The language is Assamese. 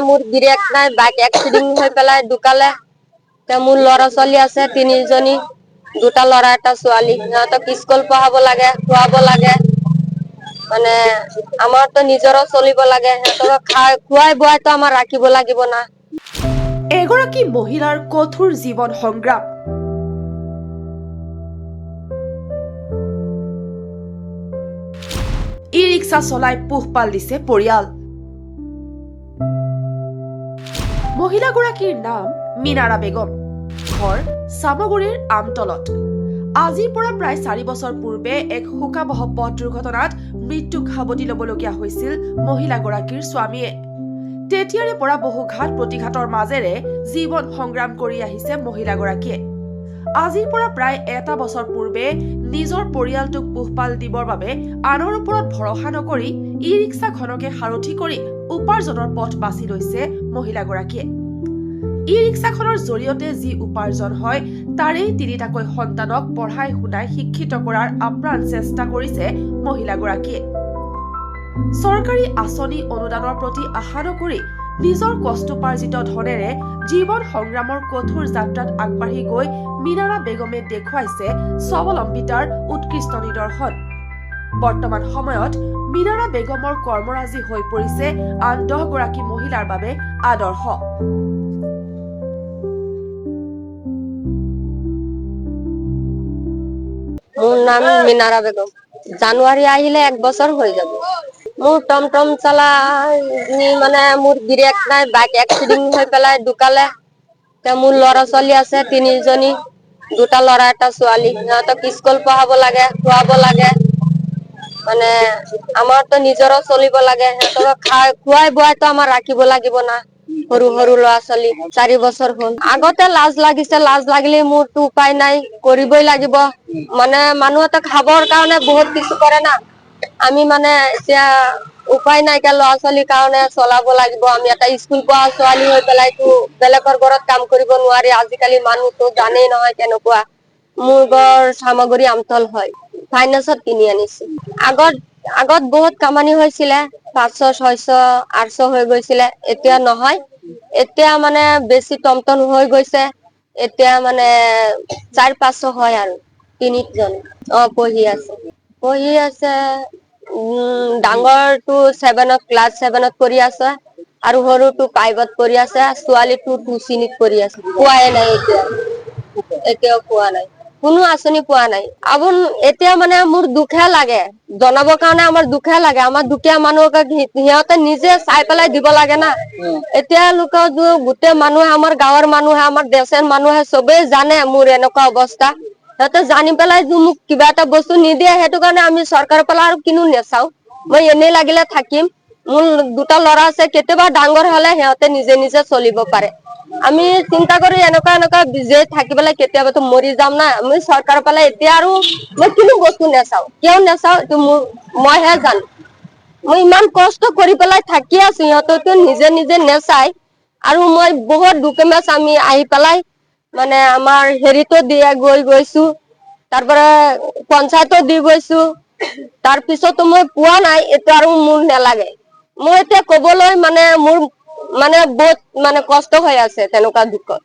মোৰ গিৰিয়েক নাই, বাইক এক্সিডেন্ট হৈ পেলাই ঢুকালে। মোৰ ল'ৰা ছোৱালী আছে 3জনী, 2টা ল'ৰা 1টা ছোৱালী। সিহঁতক স্কুল পঢ়াব লাগে, খুৱাব লাগে। মানে আমাৰতো নিজৰো চলিব লাগে, সিহঁতক খুৱাই বোৱাইতো আমাৰ ৰাখিব লাগিব না। এগৰাকী মহিলাৰ কঠোৰ জীৱন সংগ্ৰাম। ই ৰিক্সা চলাই পোহপাল দিছে পৰিয়াল। মহিলাগৰাকীৰ নাম মিনাৰা বেগম, ঘৰ চামগুৰিৰ আমতলত। আজিৰ পৰা প্ৰায় 4 বছৰ পূৰ্বে এক শোকাবহ পথ দুৰ্ঘটনাত মৃত্যুক সাৱটি ল'বলগীয়া হৈছিল মহিলাগৰাকীৰ স্বামীয়ে। তেতিয়াৰে পৰা বহু ঘাত প্ৰতিঘাতৰ মাজেৰে জীৱন সংগ্ৰাম কৰি আহিছে মহিলাগৰাকীয়ে। আজিৰ পৰা প্ৰায় 1 বছৰ পূৰ্বে নিজৰ পৰিয়ালটোক পোহপাল দিবৰ বাবে আনৰ ওপৰত ভৰসা নকৰি ই ৰিক্সাখনকে সাৰথি কৰি উপাৰ্জনৰ পথ বাছি লৈছে মহিলাগৰাকীয়ে। ই ৰিক্সাখনৰ জৰিয়তে যি উপাৰ্জন হয় তাৰেই 3টাকৈ সন্তানক পঢ়াই শুনাই শিক্ষিত কৰাৰ আপ্ৰাণ চেষ্টা কৰিছে মহিলাগৰাকীয়ে। চৰকাৰী আঁচনি অনুদানৰ প্ৰতি আশা নকৰি নিজৰ কষ্টোপাৰ্জিত ধনেৰে জীৱন সংগ্ৰামৰ কঠোৰ যাত্ৰাত আগবাঢ়ি গৈ মিনাৰা বেগমে দেখুৱাইছে স্বাৱলম্বিতাৰ উৎকৃষ্ট নিদৰ্শন। বৰ্তমান সময়ত মিনাৰা বেগমৰ কৰ্মৰাজি হৈ পৰিছে আন 10 গৰাকী মহিলাৰ বাবে আদৰ্শ। মোৰ নাম মিনাৰা বেগম। জানুৱাৰী আহিলে 1 বছৰ হৈ যাব। মোৰ টমটম চলাই মানে মোৰ গিৰিয়েক নাই, বাইক এক্সিডেন্ট হৈ পেলাই ঢুকালে। মোৰ ল'ৰা ছোৱালী আছে 3জনী, 2টা ল'ৰা 1টা ছোৱালী। সিহঁতক স্কুল পঢ়াব লাগে, খুৱাব লাগে। মানে আমাৰতো নিজৰো চলিব লাগে, সিহঁতক খুৱাই বোৱাইতো আমাৰ ৰাখিব লাগিব না। সৰু সৰু ল'ৰা ছোৱালী 4 বছৰ হ'ল। আগতে লাজ লাগিছে, লাজ লাগিলে মোৰতো উপায় নাই, কৰিবই লাগিব। মানে মানুহতে খাবৰ কাৰণে বহুত কিছু কৰে না। আমি মানে এতিয়া উপায় নাইকিয়া ল'ৰা ছোৱালীৰ কাৰণে চলাব লাগিব। আমি এটা স্কুল পঢ়া ছোৱালী হৈ পেলাইতো বেলেগৰ ঘৰত কাম কৰিব নোৱাৰি। আজিকালি মানুহতো জানেই নহয় কেনেকুৱা। মোৰ ঘৰ চামগুৰি আমতল হয়, ফাইনেন্সত কিনি আনিছো। আগত বহুত কামানি হৈছিলে, 500, 600, 800 হৈ গৈছিলে। এতিয়া নহয়, এতিয়া মানে বেছি টমটম হৈ গৈছে। এতিয়া মানে 400-500 হয় আৰু 3জন। পঢ়ি আছে। ডাঙৰটো 7ত, ক্লাছ 7ত পঢ়ি আছে আৰু সৰুটো 5ত পঢ়ি আছে। ছোৱালীটো 2 শ্ৰেণীত পঢ়ি আছে। পোৱাই নাই এতিয়াও পোৱা নাই, কোনো আঁচনি পোৱা নাই। এতিয়া মানে মোৰ দুখে লাগে, জনাবৰ কাৰণে আমাৰ দুখে লাগে। আমাৰ দুখীয়া মানুহক সিহঁতে নিজে চাই পেলাই দিব লাগে না। এতিয়া লোকৰ গোটেই মানুহে, আমাৰ গাঁৱৰ মানুহে, আমাৰ দেশৰ মানুহে চবেই জানে মোৰ এনেকুৱা অৱস্থা। সিহঁতে জানি পেলাই মোক কিবা এটা বস্তু নিদিয়ে, সেইটো কাৰণে আমি চৰকাৰৰ পৰা আৰু কিনো নেচাও। মই এনেই লাগিলে থাকিম। মোৰ 2টা ল'ৰা আছে, কেতিয়াবা ডাঙৰ হলে সিহঁতে নিজে নিজে চলিব পাৰে। আমি চিন্তা কৰি এনেকুৱা বিজয় থাকি পেলাই কেতিয়াবাতো মৰি যাম না। আমি চৰকাৰৰ ফালে এতিয়া আৰু মই কিনো বস্তু নেচাও, কিয় নেচাও এইটো মইহে জানো। মই ইমান কষ্ট কৰি পেলাই থাকি আছো, সিহঁততো নিজে নিজে নেচাই। আৰু মই বহুত ডকুমেন্টছ আমি আহি পেলাই মানে আমাৰ হেৰিতো গৈছো। তাৰ পৰা পঞ্চায়তো দি গৈছো। তাৰ পিছতো মই পোৱা নাই। এইটো আৰু মোৰ নালাগে। মই এতিয়া কবলৈ মানে মোৰ মানে বহুত মানে কষ্ট হৈ আছে তেনেকুৱা দুখত।